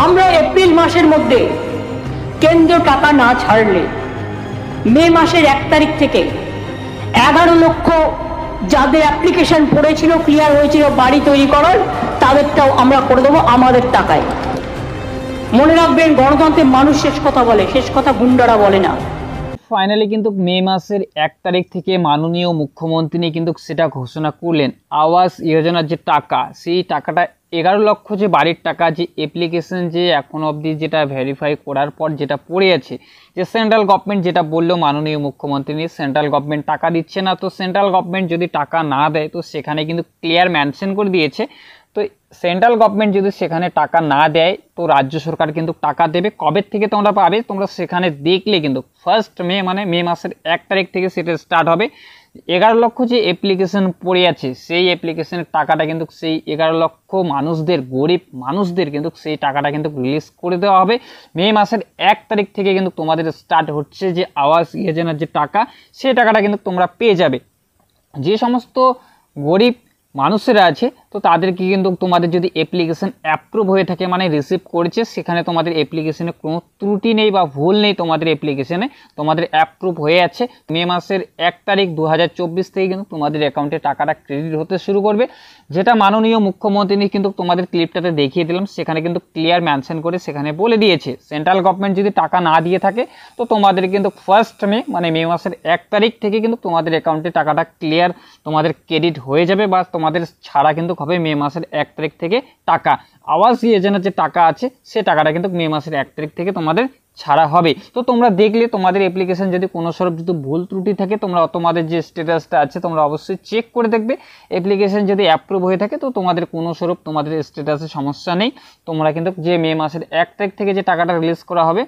আমরা এপ্রিল মাসের মধ্যে কেন্দ্র টাকা না ছাড়লে মে মাসের 1 তারিখ থেকে 11 লক্ষ যাদের অ্যাপ্লিকেশন পড়েছিল, ক্লিয়ার হয়েছিল বাড়ি তৈরি করার, তাদেরটাও আমরা করে দেবো আমাদের টাকায়। মনে রাখবেন, গণতন্ত্রে মানুষ শেষ কথা বলে, শেষ কথা গুন্ডারা বলে না। ফাইনালি কিন্তু মে মাসের 1 তারিখ থেকে মাননীয় মুখ্যমন্ত্রী কিন্তু সেটা ঘোষণা করলেন, আবাস যোজনার যে টাকা, সেই টাকাটা 11 লক্ষ যে বাড়ির টাকা, যে অ্যাপ্লিকেশন যে এখন অবধি যেটা ভেরিফাই করার পর যেটা পড়ে আছে, যে সেন্ট্রাল গভর্নমেন্ট যেটা বললো মাননীয় মুখ্যমন্ত্রী, সেন্ট্রাল গভর্নমেন্ট টাকা দিচ্ছে না, তো সেন্ট্রাল গভর্নমেন্ট যদি টাকা না দেয় তো সেখানে কিন্তু ক্লিয়ার মেনশন করে দিয়েছে, তো সেন্ট্রাল গভর্নমেন্ট যদি সেখানে টাকা না দেয় তো রাজ্য সরকার কিন্তু টাকা দেবে। কবে থেকে তোমরা পাবে, তোমরা সেখানে দেখলে কিন্তু 1 মে মানে মে মাসের 1 তারিখ থেকে সেটা স্টার্ট হবে। 11 লক্ষ যে অ্যাপ্লিকেশন পড়ে আছে, সেই অ্যাপ্লিকেশনের টাকাটা কিন্তু সেই 11 লক্ষ মানুষদের, গরিব মানুষদের কিন্তু সেই টাকাটা কিন্তু রিলিজ করে দেওয়া হবে। মে মাসের 1 তারিখ থেকে কিন্তু তোমাদের স্টার্ট হচ্ছে যে আবাস যোজনার যে টাকা, সেই টাকাটা কিন্তু তোমরা পেয়ে যাবে। যে সমস্ত গরিব মানুষেরা আছে তো তাদেরকে কিন্তু তোমাদের যদি অ্যাপ্লিকেশন অ্যাপ্রুভ হয়ে থাকে, মানে রিসিভ করেছে, সেখানে তোমাদের অ্যাপ্লিকেশনে কোনো ত্রুটি নেই বা ভুল নেই, তোমাদের অ্যাপ্লিকেশনে তোমাদের অ্যাপ্রুভ হয়ে আছে, মে মাসের 1 তারিখ 2024 থেকে কিন্তু তোমাদের অ্যাকাউন্টে টাকাটা ক্রেডিট হতে শুরু করবে। যেটা মাননীয় মুখ্যমন্ত্রী কিন্তু তোমাদের ক্লিপটাতে দেখিয়ে দিলাম, সেখানে কিন্তু ক্লিয়ার মেনশন করে সেখানে বলে দিয়েছে সেন্ট্রাল গভর্নমেন্ট যদি টাকা না দিয়ে থাকে তো তোমাদের কিন্তু 1 মে মানে মে মাসের 1 তারিখ থেকে কিন্তু তোমাদের অ্যাকাউন্টে টাকাটা ক্লিয়ার তোমাদের ক্রেডিট হয়ে যাবে, বা তোমাদের ছাড়া কিন্তু হবে মে মাসের 1 তারিখ থেকে টাকা। আবাস যোজনার যে টাকা আছে সে টাকাটা কিন্তু মে মাসের 1 তারিখ থেকে তোমাদের ছাড়া হবে। তো তোমরা দেখলে তোমাদের অ্যাপ্লিকেশন যদি কোনো স্বরূপ যদি ভুল ত্রুটি থাকে, তোমরা তোমাদের যে স্ট্যাটাসটা আছে তোমরা অবশ্যই চেক করে দেখবে। অ্যাপ্লিকেশন যদি অ্যাপ্রুভ হয়ে থাকে তো তোমাদের কোনো স্বরূপ তোমাদের স্ট্যাটাসে সমস্যা নেই, তোমরা কিন্তু যে মে মাসের 1 তারিখ থেকে যে টাকাটা রিলিজ করা হবে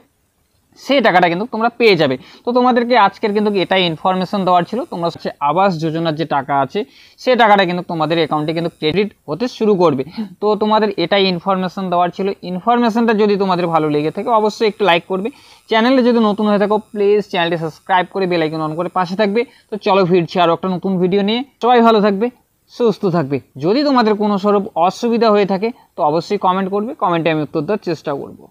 সেই টাকাটা কিন্তু তোমরা পেয়ে যাবে। তো তোমাদেরকে আজকের কিন্তু এটাই ইনফরমেশন দেওয়ার ছিল, তোমরা হচ্ছে আবাস যোজনার যে টাকা আছে সেই টাকাটা কিন্তু তোমাদের অ্যাকাউন্টে কিন্তু ক্রেডিট হতে শুরু করবে। তো তোমাদের এটাই ইনফরমেশন দেওয়ার ছিল। ইনফরমেশনটা যদি তোমাদের ভালো লেগে থাকে অবশ্যই একটু লাইক করবে, চ্যানেলে যদি নতুন হয়ে থাকো প্লিজ চ্যানেলটি সাবস্ক্রাইব করে বেল আইকন অন করে পাশে থাকবে। তো চলো ফিরছি আরও একটা নতুন ভিডিও নিয়ে, সবাই ভালো থাকবে, সুস্থ থাকবে। যদি তোমাদের কোনো স্বরূপ অসুবিধা হয়ে থাকে তো অবশ্যই কমেন্ট করবে, কমেন্টে আমি উত্তর দেওয়ার চেষ্টা করবো।